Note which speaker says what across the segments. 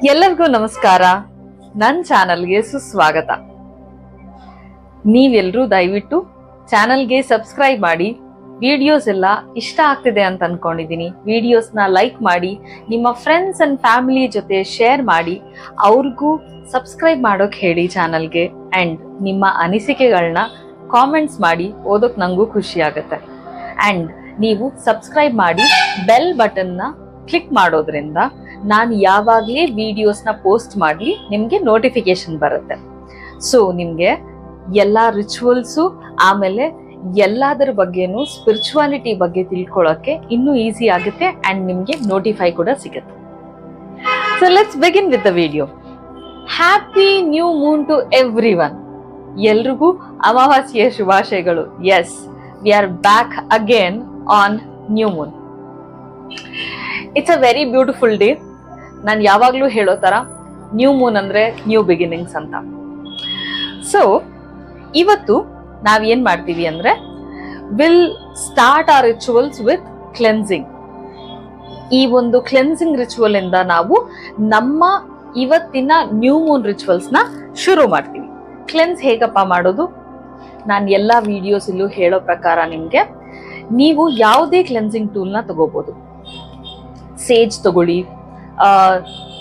Speaker 1: ಎಲ್ಲರಿಗೂ ನಮಸ್ಕಾರ. ನನ್ನ ಚಾನಲ್ಗೆ ಸುಸ್ವಾಗತ. ನೀವೆಲ್ಲರೂ ದಯವಿಟ್ಟು ಚಾನಲ್ಗೆ ಸಬ್ಸ್ಕ್ರೈಬ್ ಮಾಡಿ. ವಿಡಿಯೋಸ್ ಎಲ್ಲ ಇಷ್ಟ ಆಗ್ತಿದೆ ಅಂತ ಅನ್ಕೊಂಡಿದ್ದೀನಿ. ವಿಡಿಯೋಸ್ನ ಲೈಕ್ ಮಾಡಿ, ನಿಮ್ಮ ಫ್ರೆಂಡ್ಸ್ ಅಂಡ್ ಫ್ಯಾಮಿಲಿ ಜೊತೆ ಶೇರ್ ಮಾಡಿ, ಅವ್ರಿಗೂ ಸಬ್ಸ್ಕ್ರೈಬ್ ಮಾಡೋಕೆ ಹೇಳಿ ಚಾನಲ್ಗೆ. ಅಂಡ್ ನಿಮ್ಮ ಅನಿಸಿಕೆಗಳನ್ನ ಕಾಮೆಂಟ್ಸ್ ಮಾಡಿ, ಓದೋಕೆ ನಂಗೂ ಖುಷಿ ಆಗುತ್ತೆ. ಅಂಡ್ ನೀವು ಸಬ್ಸ್ಕ್ರೈಬ್ ಮಾಡಿ ಬೆಲ್ ಬಟನ್ನ ಕ್ಲಿಕ್ ಮಾಡೋದ್ರಿಂದ ನಾನು ಯಾವಾಗಲೇ ವಿಡಿಯೋಸ್ನ ಪೋಸ್ಟ್ ಮಾಡಲಿ ನಿಮಗೆ ನೋಟಿಫಿಕೇಶನ್ ಬರುತ್ತೆ. ಸೊ ನಿಮಗೆ ಎಲ್ಲ ರಿಚುವಲ್ಸು ಆಮೇಲೆ ಎಲ್ಲದರ ಬಗ್ಗೆನೂ ಸ್ಪಿರಿಚುವಾಲಿಟಿ ಬಗ್ಗೆ ತಿಳ್ಕೊಳ್ಳೋಕ್ಕೆ ಇನ್ನೂ ಈಸಿ ಆಗುತ್ತೆ ಆ್ಯಂಡ್ ನಿಮಗೆ ನೋಟಿಫೈ ಕೂಡ ಸಿಗುತ್ತೆ. So let's begin with the video. Happy new moon to everyone. ಎಲ್ರಿಗೂ ಅಮಾವಾಸ್ಯೆಯ ಶುಭಾಶಯಗಳು. Yes, we are back again on new moon. It's a very beautiful day. ನಾನು ಯಾವಾಗಲೂ ಹೇಳೋ ಥರ ನ್ಯೂ ಮೂನ್ ಅಂದರೆ ನ್ಯೂ ಬಿಗಿನಿಂಗ್ಸ್ ಅಂತ. ಸೊ ಇವತ್ತು ನಾವೇನು ಮಾಡ್ತೀವಿ ಅಂದರೆ will start our rituals with cleansing. ಈ ಒಂದು ಕ್ಲೆನ್ಸಿಂಗ್ ರಿಚುವಲ್ ಇಂದ ನಾವು ನಮ್ಮ ಇವತ್ತಿನ ನ್ಯೂ ಮೂನ್ ರಿಚುವಲ್ಸ್ನ ಶುರು ಮಾಡ್ತೀವಿ. ಕ್ಲೆನ್ಸ್ ಹೇಗಪ್ಪ ಮಾಡೋದು? ನಾನು ಎಲ್ಲ ವಿಡಿಯೋಸಲ್ಲೂ ಹೇಳೋ ಪ್ರಕಾರ ನಿಮಗೆ ನೀವು ಯಾವುದೇ ಕ್ಲೆನ್ಸಿಂಗ್ ಟೂಲ್ನ ತಗೋಬೋದು. ಸೇಜ್ ತಗೊಳ್ಳಿ,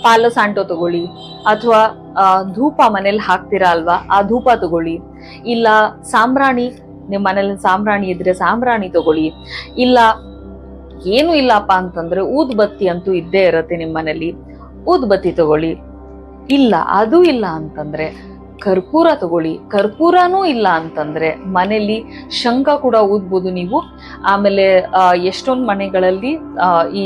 Speaker 1: ಪಾಲೋ ಸ್ಯಾಂಟೋ ತಗೊಳ್ಳಿ, ಅಥವಾ ಧೂಪ ಮನೇಲಿ ಹಾಕ್ತೀರಾ ಅಲ್ವಾ, ಆ ಧೂಪ ತಗೊಳ್ಳಿ. ಇಲ್ಲ ಸಾಂಬ್ರಾಣಿ, ನಿಮ್ಮ ಮನೇಲಿ ಸಾಂಬ್ರಾಣಿ ಇದ್ರೆ ಸಾಂಬ್ರಾಣಿ ತಗೊಳ್ಳಿ. ಇಲ್ಲ ಏನು ಇಲ್ಲಪ್ಪ ಅಂತಂದ್ರೆ ಊದ್ಬತ್ತಿ ಅಂತೂ ಇದ್ದೇ ಇರುತ್ತೆ ನಿಮ್ಮ ಮನೇಲಿ, ಊದ್ಬತ್ತಿ ತಗೊಳ್ಳಿ. ಇಲ್ಲ ಅದು ಇಲ್ಲ ಅಂತಂದ್ರೆ ಕರ್ಪೂರ ತಗೊಳ್ಳಿ. ಕರ್ಪೂರನೂ ಇಲ್ಲ ಅಂತಂದ್ರೆ ಮನೇಲಿ ಶಂಖ ಕೂಡ ಊದ್ಬೋದು ನೀವು. ಆಮೇಲೆ ಎಷ್ಟೊಂದು ಮನೆಗಳಲ್ಲಿ ಈ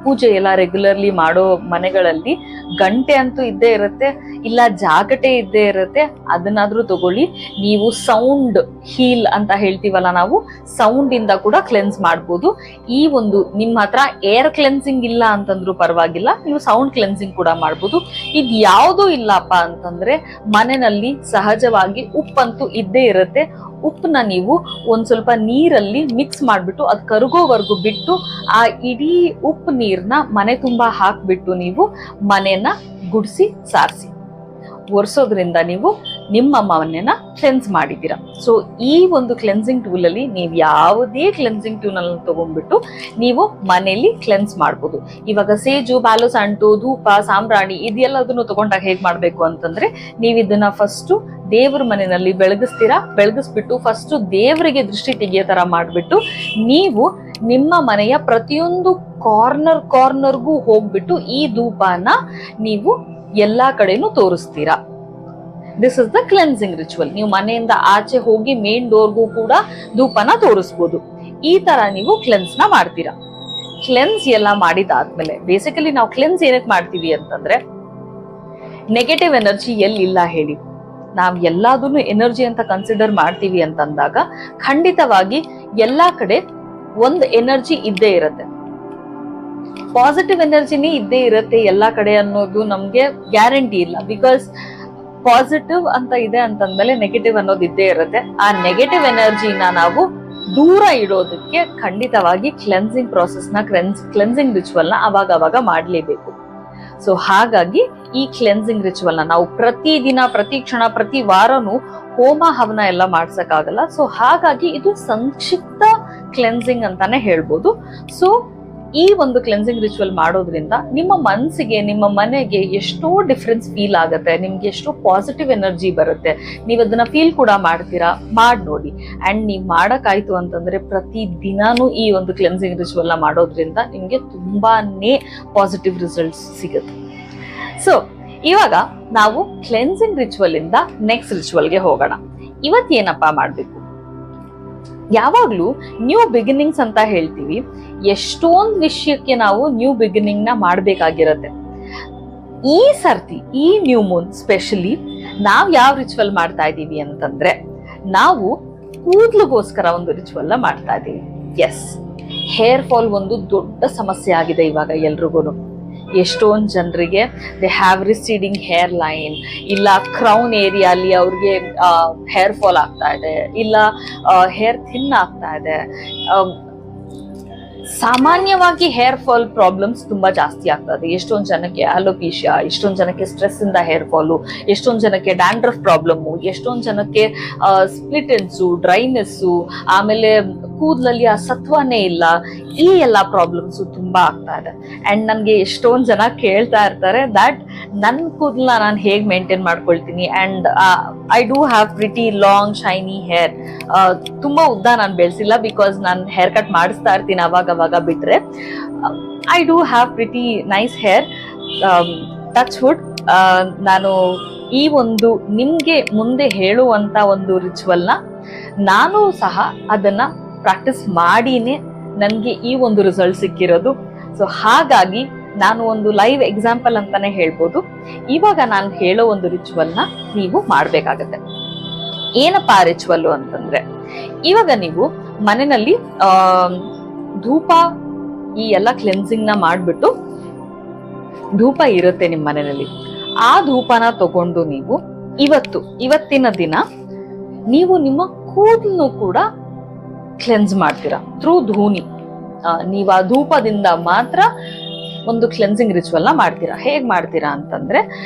Speaker 1: ಪೂಜೆ ಎಲ್ಲ ರೆಗ್ಯುಲರ್ಲಿ ಮಾಡೋ ಮನೆಗಳಲ್ಲಿ ಗಂಟೆ ಅಂತೂ ಇದ್ದೇ ಇರುತ್ತೆ, ಇಲ್ಲ ಜಾಗಟೆ ಇದ್ದೇ ಇರುತ್ತೆ, ಅದನ್ನಾದ್ರೂ ತಗೊಳ್ಳಿ. ನೀವು ಸೌಂಡ್ ಹೀಲ್ ಅಂತ ಹೇಳ್ತೀವಲ್ಲ, ನಾವು ಸೌಂಡ್ ಇಂದ ಕೂಡ ಕ್ಲೆನ್ಸ್ ಮಾಡ್ಬೋದು. ಈ ಒಂದು ನಿಮ್ಮ ಹತ್ರ ಏರ್ ಕ್ಲೆನ್ಸಿಂಗ್ ಇಲ್ಲ ಅಂತಂದ್ರೂ ಪರವಾಗಿಲ್ಲ, ನೀವು ಸೌಂಡ್ ಕ್ಲೆನ್ಸಿಂಗ್ ಕೂಡ ಮಾಡ್ಬೋದು. ಇದು ಯಾವುದೂ ಇಲ್ಲಪ್ಪ ಅಂತಂದ್ರೆ ಮನೆಯಲ್ಲಿ ಸಹಜವಾಗಿ ಉಪ್ಪಂತೂ ಇದ್ದೇ ಇರುತ್ತೆ. ಉಪ್ಪನ್ನ ನೀವು ಒಂದ್ ಸ್ವಲ್ಪ ನೀರಲ್ಲಿ ಮಿಕ್ಸ್ ಮಾಡ್ಬಿಟ್ಟು ಅದು ಕರಗೋವರೆಗೂ ಬಿಟ್ಟು ಆ ಇಡೀ ಉಪ್ಪು ನೀರ್ನ ಮನೆ ತುಂಬಾ ಹಾಕ್ಬಿಟ್ಟು ನೀವು ಮನೆಯನ್ನ ಗುಡಿಸಿ ಸಾರಿಸಿ ಒರೆಸೋದ್ರಿಂದ ನೀವು ನಿಮ್ಮ ಮನೆಯನ್ನ ಕ್ಲೆನ್ಸ್ ಮಾಡಿದ್ದೀರಾ. ಸೊ ಈ ಒಂದು ಕ್ಲೆನ್ಸಿಂಗ್ ಟೂಲ್ ಅಲ್ಲಿ ನೀವು ಯಾವುದೇ ಕ್ಲೆನ್ಸಿಂಗ್ ಟೂಲ್ ಅನ್ನು ತಗೊಂಡ್ಬಿಟ್ಟು ನೀವು ಮನೆಯಲ್ಲಿ ಕ್ಲೆನ್ಸ್ ಮಾಡ್ಬೋದು. ಇವಾಗ ಸೇಜು, ಪ್ಯಾಲೋ ಸ್ಯಾಂಟೋ, ಧೂಪ, ಸಾಂಬ್ರಾಣಿ ಇದೆಲ್ಲದನ್ನು ತಗೊಂಡಾಗ ಹೇಗ್ ಮಾಡ್ಬೇಕು ಅಂತಂದ್ರೆ, ನೀವು ಇದನ್ನ ಫಸ್ಟ್ ದೇವ್ರ ಮನೆಯಲ್ಲಿ ಬೆಳಗಿಸ್ಬಿಟ್ಟು ಫಸ್ಟ್ ದೇವರಿಗೆ ದೃಷ್ಟಿ ತೆಗಿಯೋ ತರ ಮಾಡ್ಬಿಟ್ಟು ನೀವು ನಿಮ್ಮ ಮನೆಯ ಪ್ರತಿಯೊಂದು ಕಾರ್ನರ್ಗೂ ಹೋಗ್ಬಿಟ್ಟು ಈ ಧೂಪನ ನೀವು ಎಲ್ಲಾ ಕಡೆನೂ ತೋರಿಸ್ತೀರಾ. This is the cleansing ritual. ನೀವು ಮನೆಯಿಂದ ಆಚೆ ಹೋಗಿ ಮೇನ್ ಡೋರ್ಗೂ ಕೂಡ ಧೂಪನ ತೋರಿಸ್ಬೋದು. ಈ ತರ ನೀವು ಕ್ಲೆನ್ಸ್ ನ ಮಾಡ್ತೀರಾ. ಕ್ಲೆನ್ಸ್ ಎಲ್ಲ ಮಾಡಿದಾದ್ಮೇಲೆ ಬೇಸಿಕಲಿ ನಾವು ಕ್ಲೆನ್ಸ್ ಏನಕ್ಕೆ ಮಾಡ್ತೀವಿ ಅಂತಂದ್ರೆ, ನೆಗೆಟಿವ್ ಎನರ್ಜಿ ಎಲ್ಲಿಲ್ಲ ಹೇಳಿ, ನಾವ್ ಎಲ್ಲದನ್ನು ಎನರ್ಜಿ ಅಂತ ಕನ್ಸಿಡರ್ ಮಾಡ್ತೀವಿ ಅಂತಂದಾಗ ಖಂಡಿತವಾಗಿ ಎಲ್ಲಾ ಕಡೆ ಒಂದು ಎನರ್ಜಿ ಇದ್ದೇ ಇರುತ್ತೆ. ಪಾಸಿಟಿವ್ ಎನರ್ಜಿನೇ ಇದ್ದೇ ಇರುತ್ತೆ ಎಲ್ಲಾ ಕಡೆ ಅನ್ನೋದು ನಮ್ಗೆ ಗ್ಯಾರಂಟಿ ಇಲ್ಲ. ಬಿಕಾಸ್ ಪಾಸಿಟಿವ್ ಅಂತ ಇದೆ ಅಂತಂದ್ಮೇಲೆ ನೆಗೆಟಿವ್ ಅನ್ನೋದು ಇದ್ದೇ ಇರುತ್ತೆ. ಆ ನೆಗೆಟಿವ್ ಎನರ್ಜಿನ ನಾವು ದೂರ ಇಡೋದಕ್ಕೆ ಖಂಡಿತವಾಗಿ ಕ್ಲೆನ್ಸಿಂಗ್ ಪ್ರಾಸೆಸ್ನ ಕ್ಲೆನ್ಸಿಂಗ್ ರಿಚುವಲ್ನ ಅವಾಗ ಮಾಡ್ಲೇಬೇಕು. ಸೊ ಹಾಗಾಗಿ ಈ ಕ್ಲೆನ್ಸಿಂಗ್ ರಿಚುವಲ್ನ ನಾವು ಪ್ರತಿದಿನ, ಪ್ರತಿ ಕ್ಷಣ, ಪ್ರತಿ ವಾರನೂ ಹೋಮ ಹವನ ಎಲ್ಲ ಮಾಡ್ಸಕ್ಕಾಗಲ್ಲ. ಸೊ ಹಾಗಾಗಿ ಇದು ಸಂಕ್ಷಿಪ್ತ ಕ್ಲೆನ್ಸಿಂಗ್ ಅಂತಾನೆ ಹೇಳ್ಬೋದು. ಸೊ ಈ ಒಂದು ಕ್ಲೆನ್ಸಿಂಗ್ ರಿಚುವಲ್ ಮಾಡೋದ್ರಿಂದ ನಿಮ್ಮ ಮನಸ್ಸಿಗೆ, ನಿಮ್ಮ ಮನೆಗೆ ಎಷ್ಟೋ ಡಿಫ್ರೆನ್ಸ್ ಫೀಲ್ ಆಗುತ್ತೆ. ನಿಮ್ಗೆ ಎಷ್ಟೋ ಪಾಸಿಟಿವ್ ಎನರ್ಜಿ ಬರುತ್ತೆ. ನೀವು ಅದನ್ನ ಫೀಲ್ ಕೂಡ ಮಾಡ್ತೀರಾ. ಮಾಡಿ ನೋಡಿ. ಅಂಡ್ ನೀವು ಮಾಡಕ್ಕಾಯ್ತು ಅಂತಂದ್ರೆ ಪ್ರತಿ ದಿನಾನು ಈ ಒಂದು ಕ್ಲೆನ್ಸಿಂಗ್ ರಿಚುವಲ್ನ ಮಾಡೋದ್ರಿಂದ ನಿಮ್ಗೆ ತುಂಬಾನೇ ಪಾಸಿಟಿವ್ ರಿಸಲ್ಟ್ಸ್ ಸಿಗುತ್ತೆ. ಸೊ ಇವಾಗ ನಾವು ಕ್ಲೆನ್ಸಿಂಗ್ ರಿಚುವಲ್ ಇಂದ ನೆಕ್ಸ್ಟ್ ರಿಚುವಲ್ಗೆ ಹೋಗೋಣ. ಇವತ್ತೇನಪ್ಪ ಮಾಡ್ಬೇಕು? ಯಾವಾಗ್ಲೂ ನ್ಯೂ ಬಿಗಿನಿಂಗ್ಸ್ ಅಂತ ಹೇಳ್ತೀವಿ. ಎಷ್ಟೊಂದು ವಿಷಯಕ್ಕೆ ನಾವು ನ್ಯೂ ಬಿಗಿನಿಂಗ್ ನ ಮಾಡ್ಬೇಕಾಗಿರತ್ತೆ. ಈ ಸರ್ತಿ ಈ ನ್ಯೂ ಮೂನ್ ಸ್ಪೆಷಲಿ ನಾವ್ ಯಾವ ರಿಚುವಲ್ ಮಾಡ್ತಾ ಇದೀವಿ ಅಂತಂದ್ರೆ, ನಾವು ಕೂದಲಿಗೋಸ್ಕರ ಒಂದು ರಿಚುವಲ್ ನ ಮಾಡ್ತಾ ಇದೀವಿ. ಎಸ್, ಹೇರ್ ಫಾಲ್ ಒಂದು ದೊಡ್ಡ ಸಮಸ್ಯೆ ಆಗಿದೆ ಇವಾಗ ಎಲ್ರಿಗೂ. ಎಷ್ಟೊಂದು ಜನರಿಗೆ ದೇ ಹ್ಯಾವ್ ರಿಸೀಡಿಂಗ್ ಹೇರ್ ಲೈನ್, ಇಲ್ಲ ಕ್ರೌನ್ ಏರಿಯಾಲಿ ಅವ್ರಿಗೆ ಹೇರ್ ಫಾಲ್ ಆಗ್ತಾ ಇದೆ, ಇಲ್ಲ ಹೇರ್ ಥಿನ್ ಆಗ್ತಾ ಇದೆ. ಸಾಮಾನ್ಯವಾಗಿ ಹೇರ್ ಫಾಲ್ ಪ್ರಾಬ್ಲಮ್ಸ್ ತುಂಬಾ ಜಾಸ್ತಿ ಆಗ್ತದೆ. ಎಷ್ಟೊಂದು ಜನಕ್ಕೆ ಅಲೋಪೇಶಿಯಾ, ಎಷ್ಟೊಂದು ಜನಕ್ಕೆ ಸ್ಟ್ರೆಸ್ ಇಂದ ಹೇರ್ ಫಾಲು, ಎಷ್ಟೊಂದು ಜನಕ್ಕೆ ಡ್ಯಾಂಡ್ರಫ್ ಪ್ರಾಬ್ಲಮ್ಮು, ಎಷ್ಟೊಂದು ಜನಕ್ಕೆ ಸ್ಪ್ಲಿಟ್ ಎಂಡ್ಸು, ಡ್ರೈನೆಸ್ಸು, ಆಮೇಲೆ ಕೂದಲಲ್ಲಿ ಆ ಸತ್ವನೇ ಇಲ್ಲ. ಈ ಎಲ್ಲಾ ಪ್ರಾಬ್ಲಮ್ಸ್ ತುಂಬಾ ಆಗ್ತಾ ಇದೆ. ಅಂಡ್ ನನ್ಗೆ ಎಷ್ಟೊಂದು ಜನ ಕೇಳ್ತಾ ಇರ್ತಾರೆ ದಟ್ ನನ್ ಕೂದಲ ನಾನು ಹೇಗ್ ಮೇಂಟೈನ್ ಮಾಡ್ಕೊಳ್ತೀನಿ. And I do have pretty long shiny hair. ತುಂಬಾ ಉದ್ದ ನಾನು ಬೆಳೆಸಿಲ್ಲ, ಬಿಕಾಸ್ ನಾನು ಹೇರ್ ಕಟ್ ಮಾಡಿಸ್ತಾ ಇರ್ತೀನಿ ಅವಾಗ ಬಿಟ್ರೆ. I do have pretty nice hair, touch wood. ನಾನು ಈ ಒಂದು ನಿಮ್ಗೆ ಮುಂದೆ ಹೇಳುವಂತ ಒಂದು ರಿಚುವಲ್ನ ನಾನು ಸಹ ಅದನ್ನ ಪ್ರಾಕ್ಟೀಸ್ ಮಾಡಿನೇ ನನ್ಗೆ ಈ ಒಂದು ರಿಸಲ್ಟ್ ಸಿಕ್ಕಿರೋದು. ಸೊ ಹಾಗಾಗಿ ನಾನು ಒಂದು ಲೈವ್ ಎಕ್ಸಾಂಪಲ್ ಅಂತಾನೆ ಹೇಳ್ಬೋದು. ಇವಾಗ ನಾನು ಹೇಳೋ ಒಂದು ರಿಚುವಲ್ನ ನೀವು ಮಾಡ್ಬೇಕಾಗತ್ತೆ. ಏನಪ್ಪಾ ರಿಚುವಲ್ ಅಂತಂದ್ರೆ, ಇವಾಗ ನೀವು ಮನೆಯಲ್ಲಿ ಧೂಪ, ಈ ಎಲ್ಲ ಕ್ಲೆನ್ಸಿಂಗ್ ನ ಮಾಡ್ಬಿಟ್ಟು ಧೂಪ ಇರುತ್ತೆ ನಿಮ್ ಮನೆಯಲ್ಲಿ. ಆ ಧೂಪನ ತಗೊಂಡು ನೀವು ಇವತ್ತಿನ ದಿನ ನೀವು ನಿಮ್ಮ ಕೂದಲು ಕೂಡ ಕ್ಲೆನ್ಸ್ ಮಾಡ್ತೀರಾ ಥ್ರೂ ಧೂನಿ. ನೀವು ಆ ಧೂಪದಿಂದ ಮಾತ್ರ ಒಂದು ಕ್ಲೆನ್ಸಿಂಗ್ ರಿಚುವಲ್ ನ ಮಾಡ್ತೀರಾ. ಹೇಗ್ ಮಾಡ್ತೀರಾ ಅಂತಂದ್ರೆ,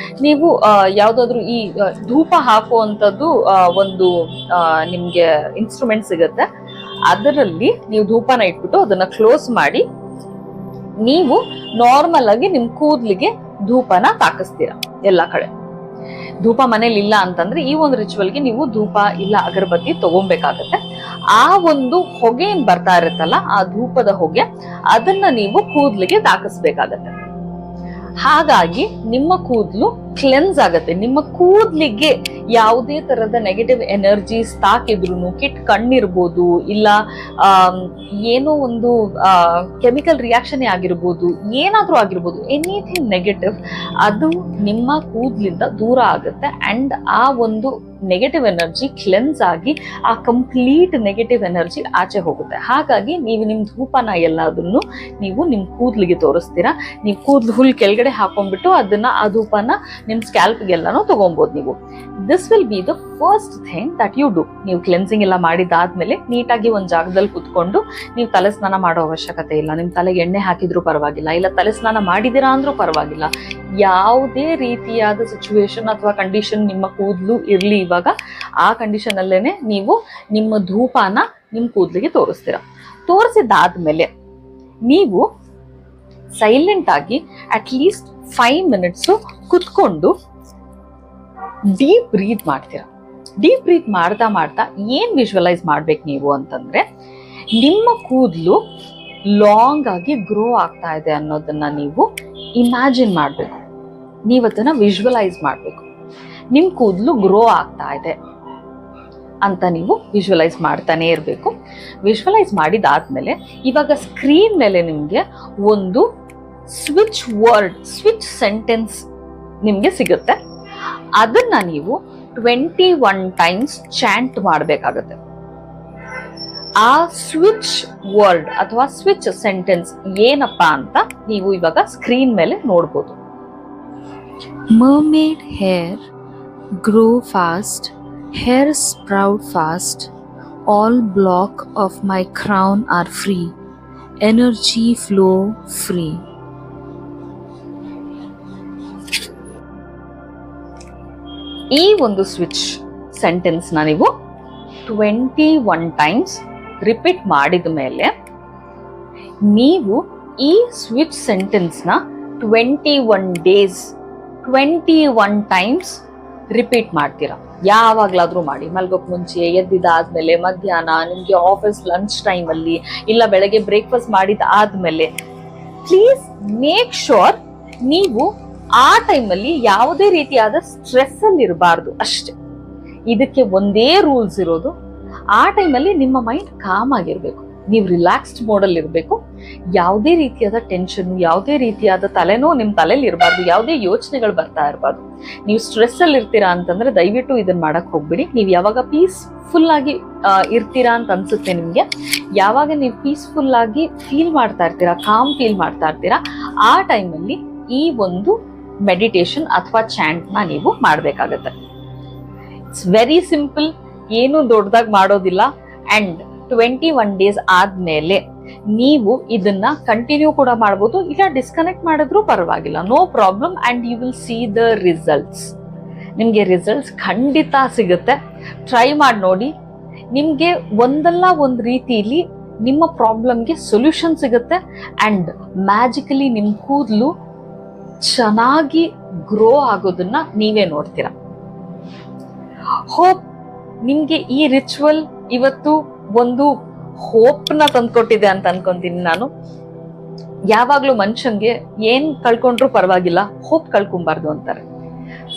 Speaker 1: ನೀವು ಯಾವ್ದಾದ್ರು ಈ ಧೂಪ ಹಾಕುವಂಥದ್ದು ಒಂದು ನಿಮ್ಗೆ ಇನ್ಸ್ಟ್ರೂಮೆಂಟ್ ಸಿಗುತ್ತೆ. ಅದರಲ್ಲಿ ನೀವು ಧೂಪನ ಇಟ್ಬಿಟ್ಟು ಅದನ್ನ ಕ್ಲೋಸ್ ಮಾಡಿ ನೀವು ನಾರ್ಮಲ್ ಆಗಿ ನಿಮ್ ಕೂದ್ಲಿಗೆ ಧೂಪನ ತಾಕಿಸ್ತೀರಾ ಎಲ್ಲಾ ಕಡೆ. ಧೂಪ ಮನೇಲಿ ಇಲ್ಲ ಅಂತಂದ್ರೆ ಈ ಒಂದು ರಿಚುವಲ್ಗೆ ನೀವು ಧೂಪ ಇಲ್ಲ ಅಗರಬತ್ತಿ ತಗೊಬೇಕಾಗತ್ತೆ. ಆ ಒಂದು ಹೊಗೆ ಏನ್ ಬರ್ತಾ ಇರುತ್ತಲ್ಲ, ಆ ಧೂಪದ ಹೊಗೆ, ಅದನ್ನ ನೀವು ಕೂದ್ಲಿಗೆ ತಾಕಿಸ್ಬೇಕಾಗತ್ತೆ. ಹಾಗಾಗಿ ನಿಮ್ಮ ಕೂದಲು ಕ್ಲೆನ್ಸ್ ಆಗತ್ತೆ. ನಿಮ್ಮ ಕೂದ್ಲಿಗೆ ಯಾವುದೇ ತರದ ನೆಗೆಟಿವ್ ಎನರ್ಜೀಸ್ ತಾಕಿದ್ರು, ಕಿಟ್ ಕಣ್ಣಿರ್ಬೋದು, ಇಲ್ಲ ಏನೋ ಒಂದು ಕೆಮಿಕಲ್ ರಿಯಾಕ್ಷನ್ ಆಗಿರ್ಬೋದು, ಏನಾದ್ರೂ ಆಗಿರ್ಬೋದು, ಎನಿಥಿಂಗ್ ನೆಗೆಟಿವ್, ಅದು ನಿಮ್ಮ ಕೂದ್ಲಿಂದ ದೂರ ಆಗುತ್ತೆ. ಅಂಡ್ ಆ ಒಂದು ನೆಗೆಟಿವ್ ಎನರ್ಜಿ ಕ್ಲೆನ್ಸ್ ಆಗಿ ಆ ಕಂಪ್ಲೀಟ್ ನೆಗೆಟಿವ್ ಎನರ್ಜಿ ಆಚೆ ಹೋಗುತ್ತೆ. ಹಾಗಾಗಿ ನೀವು ನಿಮ್ ಧೂಪನ ಎಲ್ಲದನ್ನು ನೀವು ನಿಮ್ ಕೂದ್ಲಿಗೆ ತೋರಿಸ್ತೀರಾ. ನೀವು ಕೂದ್ಲು ಫುಲ್ ಕೆಳಗಡೆ ಹಾಕೊಂಡ್ಬಿಟ್ಟು ಅದನ್ನ ಆ ಧೂಪನ ನಿಮ್ ಸ್ಕ್ಯಾಲ್ಪ್ಗೆಲ್ಲಾನು ತಗೊಬಹುದು ನೀವು. This will be the first thing that you do. ನೀವು ಕ್ಲೆನ್ಸಿಂಗ್ ಎಲ್ಲ ಮಾಡಿದಾದ್ಮೇಲೆ ನೀಟಾಗಿ ಒಂದ್ ಜಾಗದಲ್ಲಿ ಕುತ್ಕೊಂಡು, ನೀವು ತಲೆ ಸ್ನಾನ ಮಾಡೋ ಅವಶ್ಯಕತೆ ಇಲ್ಲ. ನಿಮ್ ತಲೆಗೆ ಎಣ್ಣೆ ಹಾಕಿದ್ರು ಪರವಾಗಿಲ್ಲ, ಇಲ್ಲ ತಲೆ ಸ್ನಾನ ಮಾಡಿದಿರಾ ಅಂದ್ರೂ ಪರವಾಗಿಲ್ಲ. ಯಾವುದೇ ರೀತಿಯಾದ ಸಿಚುವೇಶನ್ ಅಥವಾ ಕಂಡೀಷನ್ ನಿಮ್ಮ ಕೂದಲು ಇರ್ಲಿ, ಇವಾಗ ಆ ಕಂಡೀಷನ್ ಅಲ್ಲೇನೆ ನೀವು ನಿಮ್ಮ ಧೂಪನ ನಿಮ್ ಕೂದಲಿಗೆ ತೋರಿಸ್ತೀರಾ. ತೋರಿಸಿದಾದ್ಮೇಲೆ ನೀವು ಸೈಲೆಂಟ್ ಆಗಿ ಅಟ್ಲೀಸ್ಟ್ 5 minutes ಕುತ್ಕೊಂಡು ಡೀಪ್ ಬ್ರೀತ್ ಮಾಡ್ತೀರಾ. ಡೀಪ್ ಬ್ರೀತ್ ಮಾಡ್ತಾ ಏನ್ ವಿಜುವಲೈಸ್ ಮಾಡ್ಬೇಕು ನೀವು ಅಂತಂದ್ರೆ, ನಿಮ್ಮ ಕೂದಲು ಲಾಂಗ್ ಆಗಿ ಗ್ರೋ ಆಗ್ತಾ ಇದೆ ಅನ್ನೋದನ್ನ ನೀವು ಇಮ್ಯಾಜಿನ್ ಮಾಡ್ಬೇಕು. ನೀವು ಅದನ್ನ ವಿಜುವಲೈಸ್ ಮಾಡ್ಬೇಕು. ನಿಮ್ ಕೂದಲು ಗ್ರೋ ಆಗ್ತಾ ಇದೆ ಅಂತ ನೀವು ವಿಜುವಲೈಸ್ ಮಾಡ್ತಾನೆ ಇರಬೇಕು. ವಿಜುವಲೈಸ್ ಮಾಡಿದಾದ್ಮೇಲೆ ಇವಾಗ ಸ್ಕ್ರೀನ್ ಮೇಲೆ ನಿಮ್ಗೆ ಒಂದು ಸ್ವಿಚ್ ಸೆಂಟೆನ್ಸ್ ನಿಮ್ಗೆ ಸಿಗುತ್ತೆ. ಅದನ್ನ ನೀವು 21 times ಚಾಂಟ್ ಮಾಡಬೇಕಾಗತ್ತೆ. ಆ ಸ್ವಿಚ್ ವರ್ಡ್ ಅಥವಾ ಸ್ವಿಚ್ ಸೆಂಟೆನ್ಸ್ ಏನಪ್ಪಾ ಅಂತ ನೀವು ಇವಾಗ ಸ್ಕ್ರೀನ್ ಮೇಲೆ ನೋಡ್ಬೋದು.
Speaker 2: Mermaid hair grow fast, hair sprout fast, all block of my crown are free, energy flow free.
Speaker 1: ಈ ಒಂದು ಸ್ವಿಚ್ ಸೆಂಟೆನ್ಸ್ ನ ನೀವು 21 times ರಿಪೀಟ್ ಮಾಡಿದ ಮೇಲೆ ನೀವು ಈ ಸ್ವಿಚ್ ಸೆಂಟೆನ್ಸ್ ನ 21 days 21 times ರಿಪೀಟ್ ಮಾಡ್ತೀರಾ. ಯಾವಾಗ್ಲಾದ್ರೂ ಮಾಡಿ, ಮಲ್ಗೋಕ್ ಮುಂಚೆ, ಎದ್ದಿದಾದ್ಮೇಲೆ, ಮಧ್ಯಾಹ್ನ, ನಿಮ್ಗೆ ಆಫೀಸ್ ಲಂಚ್ ಟೈಮ್ ಅಲ್ಲಿ, ಇಲ್ಲ ಬೆಳಗ್ಗೆ ಬ್ರೇಕ್ಫಾಸ್ಟ್ ಮಾಡಿದ ಆದ್ಮೇಲೆ. ಪ್ಲೀಸ್ ಮೇಕ್ ಶೋರ್ ನೀವು ಆ ಟೈಮಲ್ಲಿ ಯಾವುದೇ ರೀತಿಯಾದ ಸ್ಟ್ರೆಸ್ ಅಲ್ಲಿ ಇರಬಾರ್ದು ಅಷ್ಟೇ. ಇದಕ್ಕೆ ಒಂದೇ ರೂಲ್ಸ್ ಇರೋದು, ಆ ಟೈಮಲ್ಲಿ ನಿಮ್ಮ ಮೈಂಡ್ ಕಾಮ್ ಆಗಿರ್ಬೇಕು, ನೀವು ರಿಲ್ಯಾಕ್ಸ್ಡ್ ಮೋಡಲ್ಲಿ ಇರಬೇಕು. ಯಾವುದೇ ರೀತಿಯಾದ ಟೆನ್ಷನ್, ಯಾವುದೇ ರೀತಿಯಾದ ತಲೆನೋವು ನಿಮ್ ತಲೆಯಲ್ಲಿ ಇರಬಾರ್ದು, ಯಾವುದೇ ಯೋಚನೆಗಳು ಬರ್ತಾ ಇರಬಾರ್ದು. ನೀವು ಸ್ಟ್ರೆಸ್ ಅಲ್ಲಿ ಇರ್ತೀರಾ ಅಂತಂದ್ರೆ ದಯವಿಟ್ಟು ಇದನ್ನ ಮಾಡಕ್ ಹೋಗ್ಬಿಡಿ. ನೀವು ಯಾವಾಗ ಪೀಸ್ಫುಲ್ ಆಗಿ ಇರ್ತೀರಾ ಅಂತ ಅನ್ಸುತ್ತೆ ನಿಮ್ಗೆ, ಯಾವಾಗ ನೀವು ಪೀಸ್ಫುಲ್ ಆಗಿ ಫೀಲ್ ಮಾಡ್ತಾ ಇರ್ತೀರಾ, ಕಾಮ್ ಫೀಲ್ ಮಾಡ್ತಾ ಇರ್ತೀರಾ, ಆ ಟೈಮಲ್ಲಿ ಈ ಒಂದು ಮೆಡಿಟೇಷನ್ ಅಥವಾ ಚಾಂಟ್ ನ ನೀವು ಮಾಡ್ಬೇಕಾಗತ್ತೆ. ಇಟ್ಸ್ ವೆರಿ ಸಿಂಪಲ್, ಏನು ದೊಡ್ಡದಾಗಿ ಮಾಡೋದಿಲ್ಲ. ಅಂಡ್ 21 days ಆದ್ಮೇಲೆ ನೀವು ಇದನ್ನ ಕಂಟಿನ್ಯೂ ಕೂಡ ಮಾಡ್ಬೋದು, ಇಲ್ಲ ಡಿಸ್ಕನೆಕ್ಟ್ ಮಾಡಿದ್ರೂ ಪರವಾಗಿಲ್ಲ, no problem. And you will see the results. ನಿಮಗೆ ರಿಸಲ್ಟ್ಸ್ ಖಂಡಿತ ಸಿಗುತ್ತೆ. ಟ್ರೈ ಮಾಡಿ ನೋಡಿ. ನಿಮಗೆ ಒಂದಲ್ಲ ಒಂದು ರೀತಿಯಲ್ಲಿ ನಿಮ್ಮ ಪ್ರಾಬ್ಲಮ್ಗೆ ಸೊಲ್ಯೂಷನ್ ಸಿಗುತ್ತೆ. ಅಂಡ್ ಮ್ಯಾಜಿಕಲಿ ನಿಮ್ಮ ಕೂದಲು ಚೆನ್ನಾಗಿ ಗ್ರೋ ಆಗೋದನ್ನ ನೀವೇ ನೋಡ್ತೀರಾ. ಹೋಪ್ ನಿಮ್ಗೆ ಈ ರಿಚುವಲ್ ಇವತ್ತು ಒಂದು ಹೋಪ್ನ ತಂದ್ಕೊಟ್ಟಿದೆ ಅಂತ ಅನ್ಕೊಂತೀನಿ ನಾನು. ಯಾವಾಗ್ಲೂ ಮನುಷ್ಯನ್ಗೆ ಏನ್ ಕಳ್ಕೊಂಡ್ರು ಪರವಾಗಿಲ್ಲ, ಹೋಪ್ ಕಳ್ಕೊಂಬಾರ್ದು ಅಂತಾರೆ.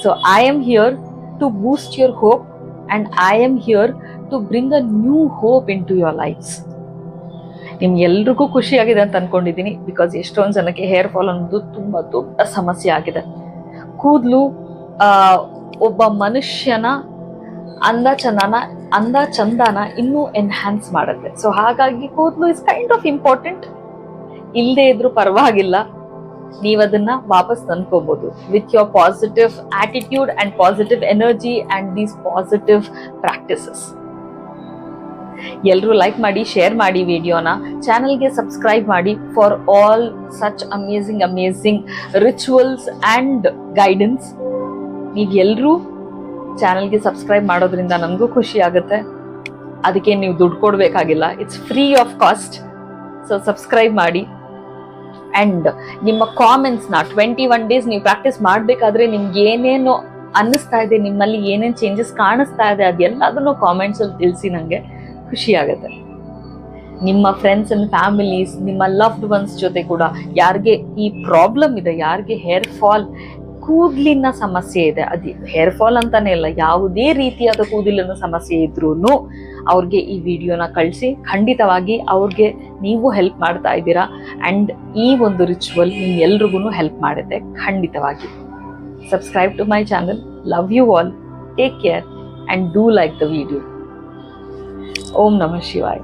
Speaker 1: So I am here to boost your hope and I am here to bring a new hope in to your lifes. ನಿಮ್ಗೆಲ್ರಿಗೂ ಖುಷಿಯಾಗಿದೆ ಅಂತ ಅನ್ಕೊಂಡಿದ್ದೀನಿ. ಬಿಕಾಸ್ ಎಷ್ಟೊಂದು ಜನಕ್ಕೆ ಹೇರ್ ಫಾಲ್ ಅನ್ನೋದು ತುಂಬಾ ದೊಡ್ಡ ಸಮಸ್ಯೆ ಆಗಿದೆ. ಕೂದಲು ಒಬ್ಬ ಮನುಷ್ಯನ ಅಂದ ಚಂದನ ಇನ್ನೂ ಎನ್ಹ್ಯಾನ್ಸ್ ಮಾಡುತ್ತೆ. ಸೊ ಹಾಗಾಗಿ ಕೂದಲು ಇಸ್ ಕೈಂಡ್ ಆಫ್ ಇಂಪಾರ್ಟೆಂಟ್. ಇಲ್ಲದೆ ಇದ್ರೂ ಪರವಾಗಿಲ್ಲ, ನೀವದನ್ನ ವಾಪಸ್ ತಂದ್ಕೋಬಹುದು with your positive attitude and positive energy and these positive practices. ಎಲ್ಲರೂ ಲೈಕ್ ಮಾಡಿ, ಶೇರ್ ಮಾಡಿ ವಿಡಿಯೋನ, ಚಾನಲ್ಗೆ ಸಬ್ಸ್ಕ್ರೈಬ್ ಮಾಡಿ for all such amazing rituals and guidance. ನೀವೆಲ್ಲರೂ ಚಾನಲ್ಗೆ ಸಬ್ಸ್ಕ್ರೈಬ್ ಮಾಡೋದ್ರಿಂದ ನನಗೂ ಖುಷಿ ಆಗುತ್ತೆ. ಅದಕ್ಕೆ ನೀವು ದುಡ್ಡು ಕೊಡಬೇಕಾಗಿಲ್ಲ, it's free of cost. So subscribe ಮಾಡಿ. ಅಂಡ್ ನಿಮ್ಮ ಕಾಮೆಂಟ್ಸ್ನ 21 ಡೇಸ್ ನೀವು ಪ್ರಾಕ್ಟೀಸ್ ಮಾಡಬೇಕಾದ್ರೆ ನಿಮ್ಗೆ ಏನೇನು ಅನ್ನಿಸ್ತಾ ಇದೆ, ನಿಮ್ಮಲ್ಲಿ ಏನೇನು ಚೇಂಜಸ್ ಕಾಣಿಸ್ತಾ ಇದೆ, ಅದೆಲ್ಲದನ್ನು ಕಾಮೆಂಟ್ಸಲ್ಲಿ ತಿಳಿಸಿ. ನನಗೆ ಖುಷಿ ಆಗುತ್ತೆ. ನಿಮ್ಮ ಫ್ರೆಂಡ್ಸ್ ಅಂಡ್ ಫ್ಯಾಮಿಲೀಸ್, ನಿಮ್ಮ ಲವ್ಡ್ ಒನ್ಸ್ ಜೊತೆ ಕೂಡ ಯಾರಿಗೆ ಈ ಪ್ರಾಬ್ಲಮ್ ಇದೆ, ಯಾರಿಗೆ ಹೇರ್ ಫಾಲ್, ಕೂದಲಿನ ಸಮಸ್ಯೆ ಇದೆ, ಅದು ಹೇರ್ ಫಾಲ್ ಅಂತಾನೆ ಇಲ್ಲ, ಯಾವುದೇ ರೀತಿಯಾದ ಕೂದಲಿನ ಸಮಸ್ಯೆ ಇದ್ರೂ ಅವ್ರಿಗೆ ಈ ವಿಡಿಯೋನ ಕಳಿಸಿ. ಖಂಡಿತವಾಗಿ ಅವ್ರಿಗೆ ನೀವು ಹೆಲ್ಪ್ ಮಾಡ್ತಾ ಇದ್ದೀರಾ. ಅಂಡ್ ಈ ಒಂದು ರಿಚುವಲ್ ನಿಮ್ಗೆಲ್ರಿಗೂ ಹೆಲ್ಪ್ ಮಾಡುತ್ತೆ ಖಂಡಿತವಾಗಿ. Subscribe to my channel. Love you all. Take care and do like the video. ಓಂ ನಮಃ ಶಿವಾಯ.